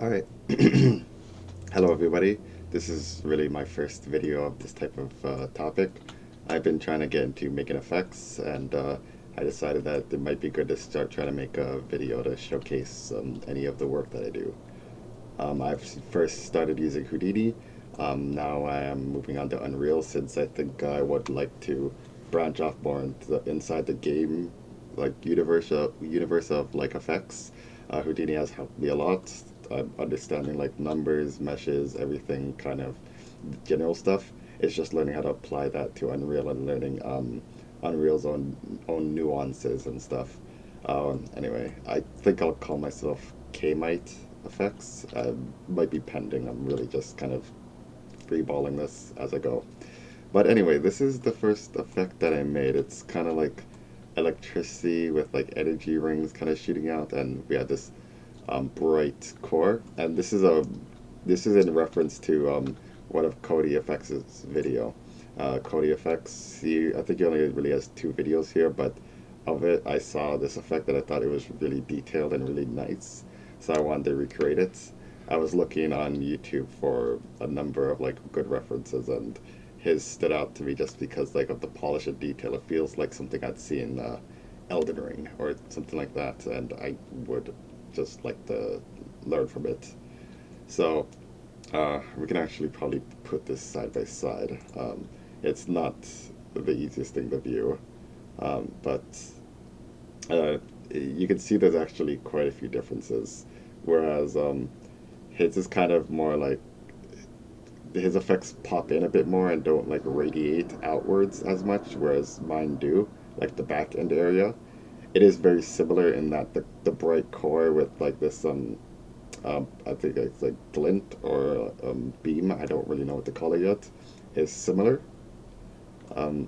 All right. Hello, everybody. This is really my first video of this type of topic. I've been trying to get into making effects, and I decided that it might be good to start trying to make a video to showcase any of the work that I do. I've first started using Houdini. Now I am moving on to Unreal since I think I would like to branch off more into inside the game, like universe of like effects. Houdini has helped me a lot. Understanding like numbers, meshes, everything, kind of general stuff. It's just learning how to apply that to Unreal and learning Unreal's own nuances and stuff. Anyway, I think I'll call myself KayMightFX. Might be pending. I'm really just kind of freeballing this as I go. But anyway, this is the first effect that I made. It's kind of like electricity with like energy rings kind of shooting out, and we have this bright core. And this is in reference to one of Cody FX's video. Cody FX, I think he only really has two videos here, but of it, I saw this effect that I thought it was really detailed and really nice, so I wanted to recreate it. I was looking on YouTube for a number of like good references, and his stood out to me just because like of the polish and detail. It feels like something I'd see in Elden Ring or something like that, and I would just like to learn from it. So we can actually probably put this side by side. It's not the easiest thing to view, but uh, you can see there's actually quite a few differences. Whereas his is kind of more like his effects pop in a bit more and don't like radiate outwards as much, whereas mine do, like the back end area. It is very similar in that the bright core with like this I think it's like glint or beam. I don't really know what to call it yet. Is similar. Um,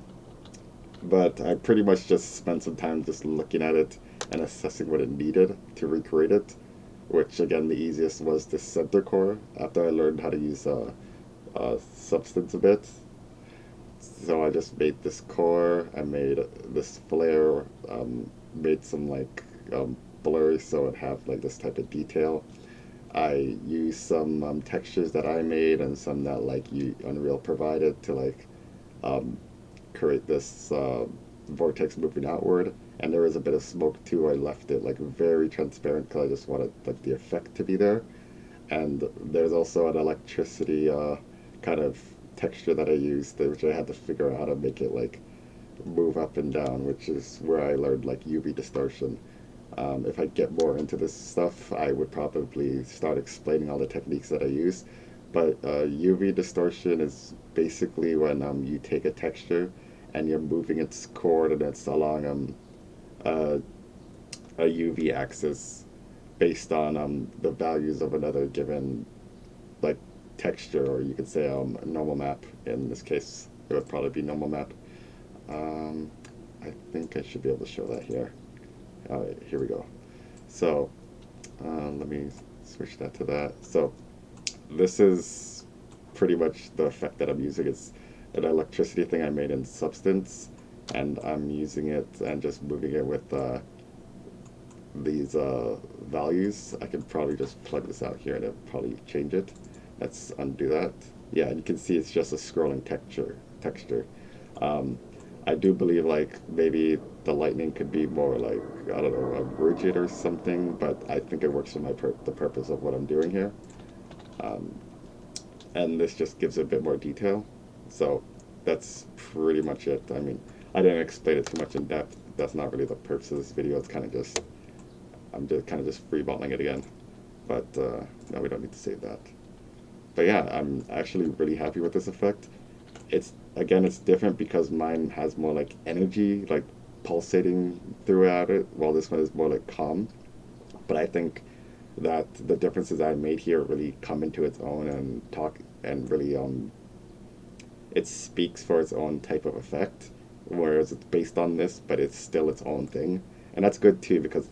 but I pretty much just spent some time just looking at it and assessing what it needed to recreate it. Which again, the easiest was the center core. After I learned how to use substance a bit, so I just made this core. I made this flare. Made some like blur so it have like this type of detail. I used some textures that I made and some that like Unreal provided to like um, create this vortex moving outward. And there was a bit of smoke too. I left it like very transparent because I just wanted like the effect to be there. And there's also an electricity kind of texture that I used, which I had to figure out how to make it like move up and down, which is where I learned like UV distortion. If I get more into this stuff, I would probably start explaining all the techniques that I use. But UV distortion is basically when you take a texture and you're moving its coordinates along uh, a UV axis based on the values of another given like texture, or you could say a normal map. In this case, it would probably be normal map. Um, I think I should be able to show that here. All right, here we go. So let me switch that to that. So this is pretty much the effect that I'm using. It's an electricity thing I made in Substance, and I'm using it and just moving it with these values. I can probably just plug this out here and it'll probably change it. Let's undo that. Yeah, and you can see it's just a scrolling texture. Um, I do believe like maybe the lightning could be more like I don't know, rigid or something, but I think it works for the purpose of what I'm doing here. Um, and this just gives it a bit more detail. So that's pretty much it. I mean, I didn't explain it too much in depth. That's not really the purpose of this video. It's kind of just I'm just kind of just freeballing it again. But no, we don't need to save that. But yeah, I'm actually really happy with this effect. It's again, it's different because mine has more like energy, like pulsating throughout it, while this one is more like calm. But I think that the differences I made here really come into its own and talk and really it speaks for its own type of effect. Whereas it's based on this, but it's still its own thing, and that's good too because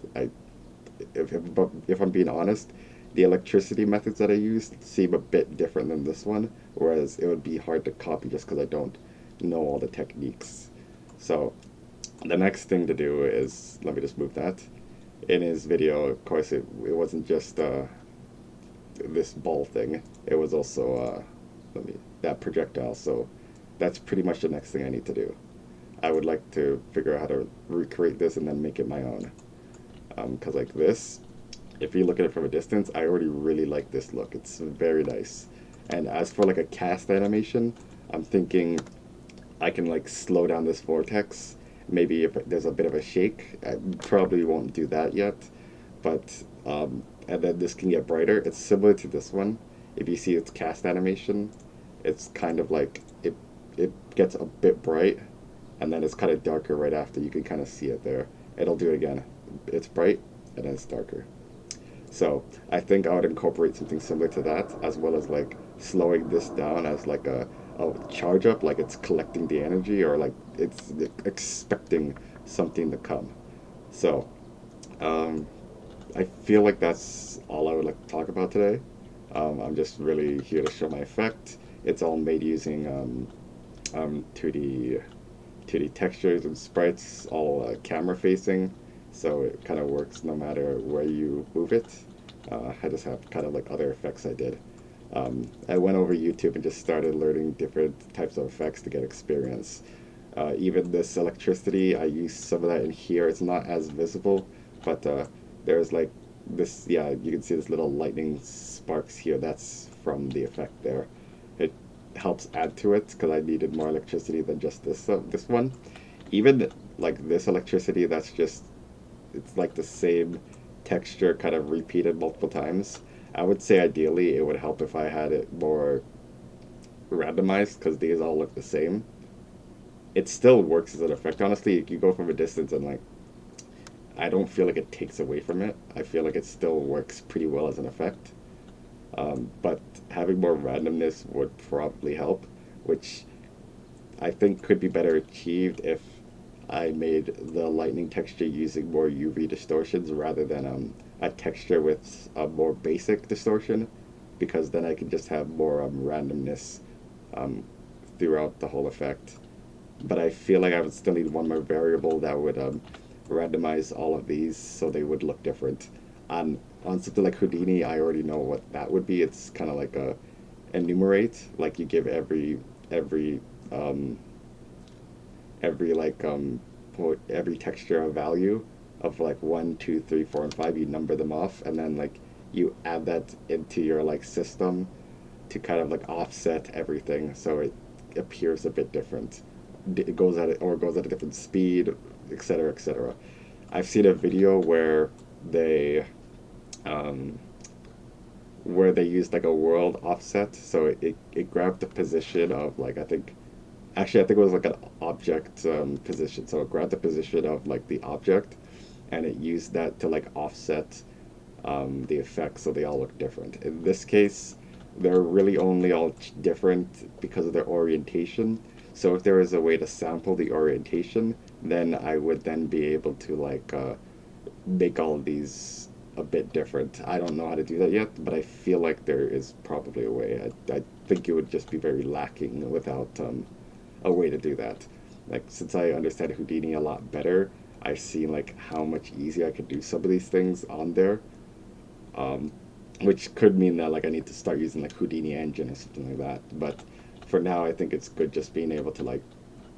if I'm being honest, the electricity methods that I use seem a bit different than this one, whereas it would be hard to copy just because I don't know all the techniques. So the next thing to do is, let me just move that. In his video, of course, it wasn't just this ball thing. It was also that projectile. So that's pretty much the next thing I need to do. I would like to figure out how to recreate this and then make it my own. Because like this, if you look at it from a distance, I already really like this look. It's very nice. And as for like a cast animation, I'm thinking I can like slow down this vortex. Maybe if there's a bit of a shake, I probably won't do that yet. But and then this can get brighter. It's similar to this one. If you see its cast animation, it's kind of like it gets a bit bright, and then it's kind of darker right after. You can kind of see it there. It'll do it again. It's bright and then it's darker. So I think I would incorporate something similar to that, as well as like slowing this down as like a charge up, like it's collecting the energy or like it's expecting something to come. So um, I feel like that's all I would like to talk about today. I'm just really here to show my effect. It's all made using 2D textures and sprites, all camera facing, so it kind of works no matter where you move it. I just have kind of like other effects I did. I went over YouTube and just started learning different types of effects to get experience. Even this electricity, I use some of that in here. It's not as visible, but there's like this, yeah, you can see this little lightning sparks here. That's from the effect there. It helps add to it because I needed more electricity than just this one. Even like this electricity, that's just, it's like the same texture kind of repeated multiple times. I would say ideally it would help if I had it more randomized because these all look the same. It still works as an effect. Honestly, you go from a distance and like I don't feel like it takes away from it. I feel like it still works pretty well as an effect. But having more randomness would probably help, which I think could be better achieved if I made the lightning texture using more UV distortions rather than a texture with a more basic distortion, because then I can just have more randomness um, throughout the whole effect. But I feel like I would still need one more variable that would randomize all of these so they would look different. On something like Houdini, I already know what that would be. It's kind of like a enumerate, like you give every um, every like every texture a value of like 1, 2, 3, 4, and 5. You number them off, and then like you add that into your like system to kind of like offset everything so it appears a bit different. It goes at it or goes at a different speed, etc., etc. I've seen a video um, where they used like a world offset, so it grabbed the position of like I think it was like an object position. So it grabbed the position of like the object, and it used that to like offset the effects so they all look different. In this case, they're really only all different because of their orientation. So if there is a way to sample the orientation, then I would then be able to like make all of these a bit different. I don't know how to do that yet, but I feel like there is probably a way. I think it would just be very lacking without a way to do that. Like since I understand Houdini a lot better, I've seen like how much easier I could do some of these things on there, um, which could mean that like I need to start using like Houdini engine or something like that. But for now, I think it's good just being able to like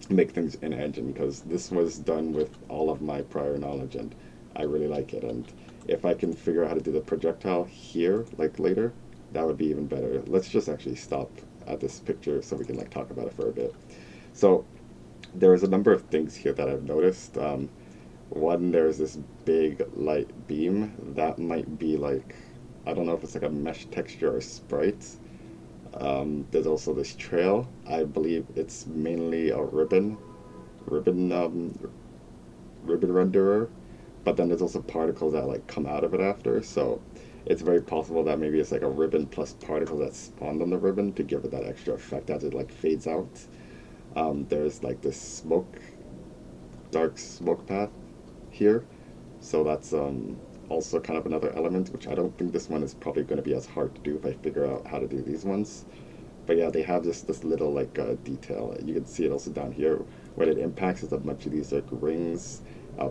make things in engine because this was done with all of my prior knowledge and I really like it. And if I can figure out how to do the projectile here like later, that would be even better. Let's just actually stop at this picture so we can like talk about it for a bit. So there is a number of things here that I've noticed. One, there's this big light beam that might be like, I don't know if it's like a mesh texture or sprite. There's also this trail. I believe it's mainly a ribbon, ribbon renderer. But then there's also particles that like come out of it after. So it's very possible that maybe it's like a ribbon plus particles that spawned on the ribbon to give it that extra effect as it like fades out. There's like this dark smoke path here. So that's also kind of another element, which I don't think this one is probably going to be as hard to do if I figure out how to do these ones. But yeah, they have this little like detail. You can see it also down here. When it impacts, there's a bunch of these like rings,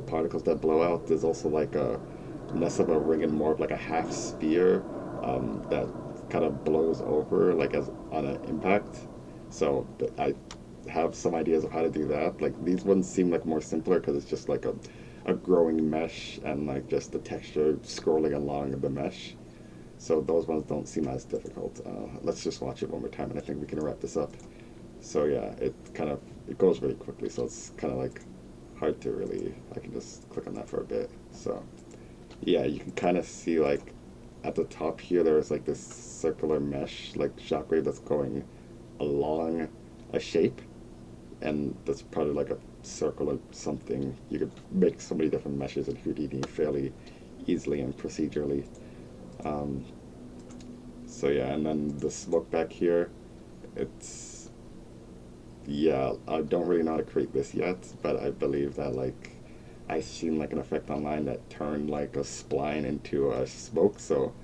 particles that blow out. There's also like a less of a ring and more of like a half sphere that kind of blows over like as on an impact. So I have some ideas of how to do that. Like these ones seem like more simpler because it's just like a growing mesh and like just the texture scrolling along the mesh. So those ones don't seem as difficult. Let's just watch it one more time, and I think we can wrap this up. So yeah, it goes really quickly. So it's kind of like hard to really. I can just click on that for a bit. So yeah, you can kind of see like at the top here there's like this circular mesh like shockwave that's going along a shape, and that's probably like a circle or something. You could make so many different meshes in Houdini fairly easily and procedurally. Um, so yeah, and then the smoke back here, it's yeah, I don't really know how to create this yet, but I believe that like I seen like an effect online that turned like a spline into a smoke, so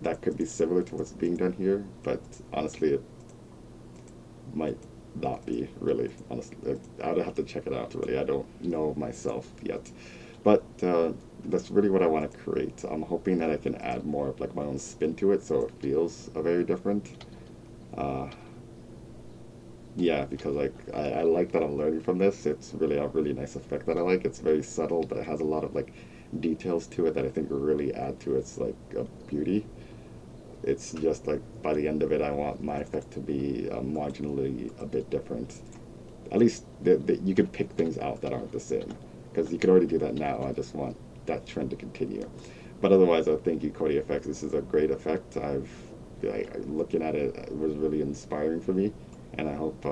that could be similar to what's being done here, but honestly it might not be really. Honestly, I would have to check it out. Really, I don't know myself yet, but that's really what I want to create. I'm hoping that I can add more of like my own spin to it, so it feels very different. Uh, yeah, because like I like that I'm learning from this. It's really a really nice effect that I like. It's very subtle, but it has a lot of like details to it that I think really add to its like beauty. It's just like by the end of it, I want my effect to be marginally a bit different. At least you can pick things out that aren't the same, because you can already do that now. I just want that trend to continue. But otherwise, I thank you, KodyFX. This is a great effect. Looking at it, it was really inspiring for me, and I hope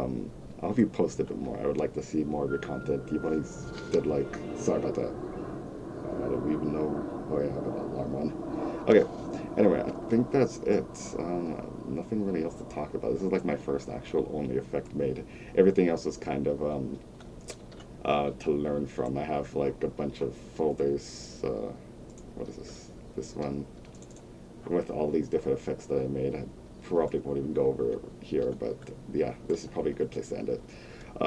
you post a bit more. I would like to see more of your content. You've only did like sorry about that. I don't even know. Oh yeah, I have an alarm on. Okay. Anyway, I think that's it. Nothing really else to talk about. This is like my first actual only effect made. Everything else is kind of to learn from. I have like a bunch of folders. What is this? This one with all these different effects that I made. I probably won't even go over here, but yeah, this is probably a good place to end it.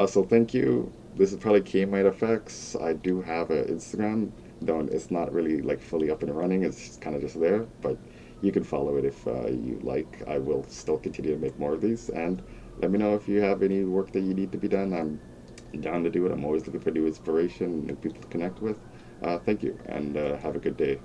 So thank you. This is probably KayMightFX. I do have an Instagram, though it's not really like fully up and running. It's kind of just there, but you can follow it if you like. I will still continue to make more of these, and let me know if you have any work that you need to be done. I'm down to do it. I'm always looking for new inspiration and new people to connect with. Thank you, and have a good day.